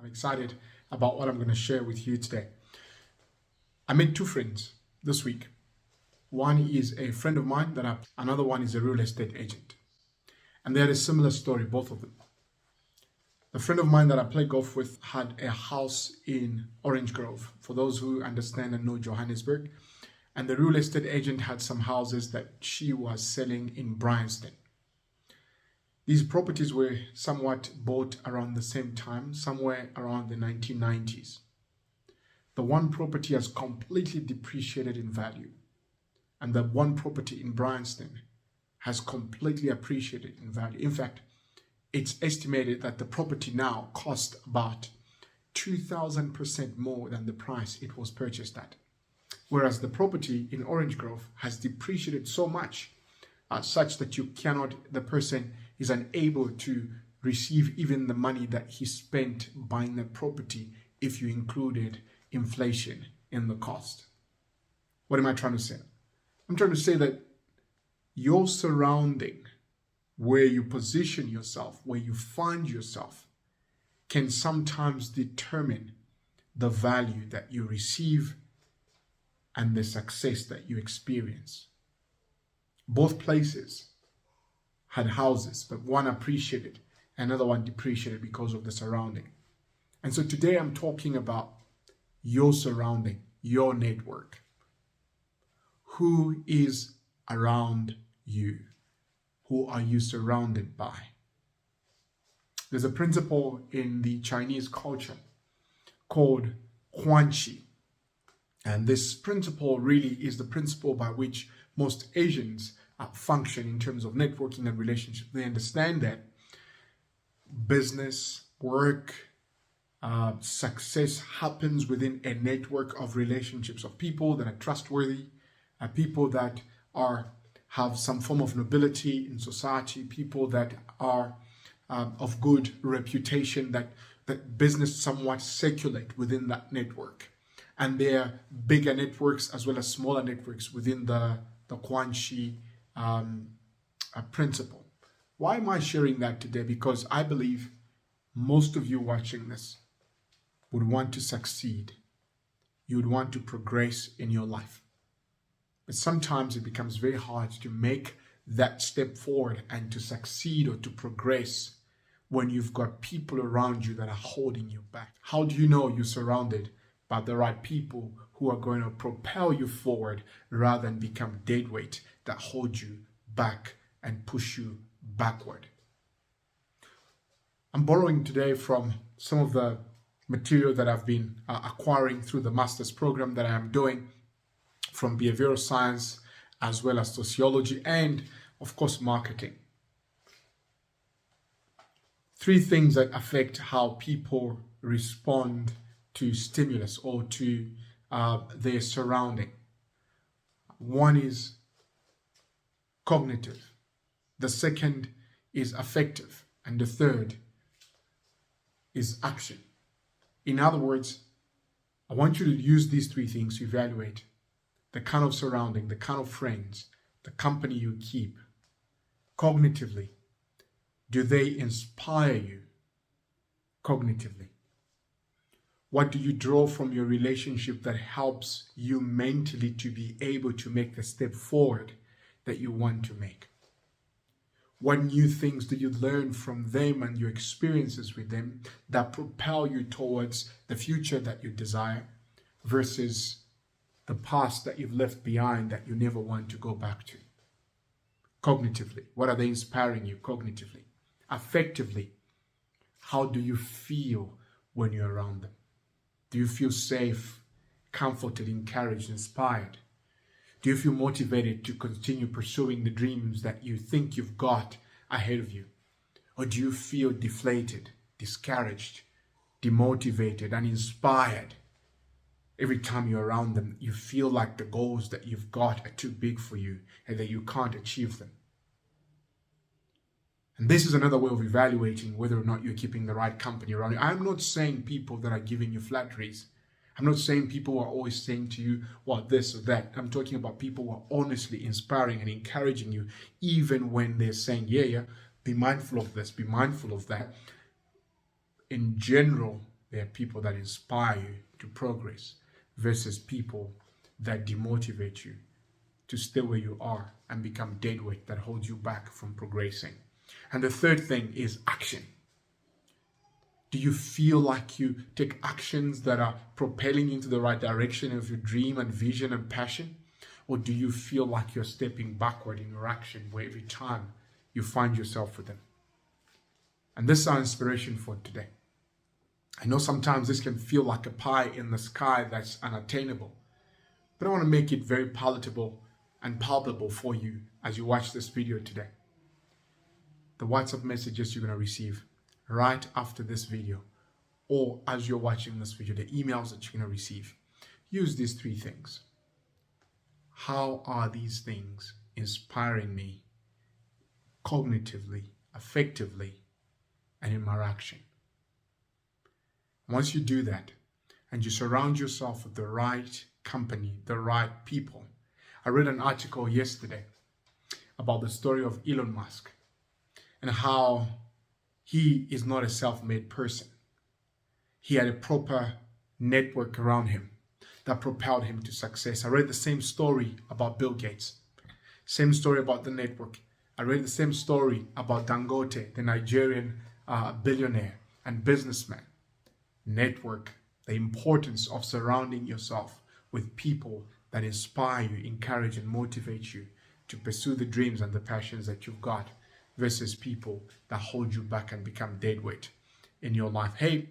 I'm excited about what I'm going to share with you today. I made two friends this week. One is a friend of mine another one is a real estate agent. And they had a similar story, both of them. The friend of mine that I play golf with had a house in Orange Grove, for those who understand and know Johannesburg. And the real estate agent had some houses that she was selling in Bryanston. These properties were somewhat bought around the same time, somewhere around the 1990s. The one property has completely depreciated in value, and the one property in Bryanston has completely appreciated in value. In fact, it's estimated that the property now costs about 2,000% more than the price it was purchased at. Whereas the property in Orange Grove has depreciated so much, such that the person is unable to receive even the money that he spent buying the property if you included inflation in the cost. What am I trying to say? I'm trying to say that your surrounding, where you position yourself, where you find yourself, can sometimes determine the value that you receive and the success that you experience. Both places had houses, but one appreciated, another one depreciated because of the surrounding. And so today I'm talking about your surrounding, your network. Who is around you? Who are you surrounded by? There's a principle in the Chinese culture called Huanqi. And this principle really is the principle by which most Asians function in terms of networking and relationship. They understand that business, work, success happens within a network of relationships of people that are trustworthy, people that have some form of nobility in society, people that are of good reputation, that business somewhat circulate within that network. And there are bigger networks as well as smaller networks within the Huanqi principle. Why am I sharing that today? Because I believe most of you watching this would want to succeed. You would want to progress in your life. But sometimes it becomes very hard to make that step forward and to succeed or to progress when you've got people around you that are holding you back. How do you know you're surrounded by the right people who are going to propel you forward rather than become deadweight that hold you back and push you backward? I'm borrowing today from some of the material that I've been acquiring through the master's program that I am doing from behavioral science as well as sociology and, of course, marketing. 3 things that affect how people respond to stimulus or to their surrounding. One is cognitive, the second is affective, and the third is action. In other words, I want you to use these 3 things to evaluate the kind of surrounding, the kind of friends, the company you keep. Cognitively, do they inspire you? Cognitively, what do you draw from your relationship that helps you mentally to be able to make the step forward that you want to make? What new things do you learn from them and your experiences with them that propel you towards the future that you desire versus the past that you've left behind that you never want to go back to? Cognitively, what are they inspiring you cognitively? Affectively, how do you feel when you're around them? Do you feel safe, comforted, encouraged, inspired? Do you feel motivated to continue pursuing the dreams that you think you've got ahead of you? Or do you feel deflated, discouraged, demotivated, uninspired? Every time you're around them, you feel like the goals that you've got are too big for you and that you can't achieve them. And this is another way of evaluating whether or not you're keeping the right company around you. I'm not saying people that are giving you flatteries. I'm not saying people who are always saying to you, well, this or that. I'm talking about people who are honestly inspiring and encouraging you, even when they're saying, yeah, be mindful of this, be mindful of that. In general, There are people that inspire you to progress versus people that demotivate you to stay where you are and become dead weight that holds you back from progressing. And the third thing is action. Do you feel like you take actions that are propelling you into the right direction of your dream and vision and passion? Or do you feel like you're stepping backward in your action where every time you find yourself with them? And this is our inspiration for today. I know sometimes this can feel like a pie in the sky that's unattainable, but I want to make it very palatable and palpable for you as you watch this video today. The WhatsApp messages you're going to receive right after this video, or as you're watching this video, the emails that you're going to receive, use these three things. How are these things inspiring me cognitively, effectively, and in my action? Once you do that, and you surround yourself with the right company, the right people. I read an article yesterday about the story of Elon Musk and how he is not a self-made person. He had a proper network around him that propelled him to success. I read the same story about Bill Gates, same story about the network. I read the same story about Dangote, the Nigerian billionaire and businessman. Network, the importance of surrounding yourself with people that inspire you, encourage and motivate you to pursue the dreams and the passions that you've got versus people that hold you back and become deadweight in your life. Hey,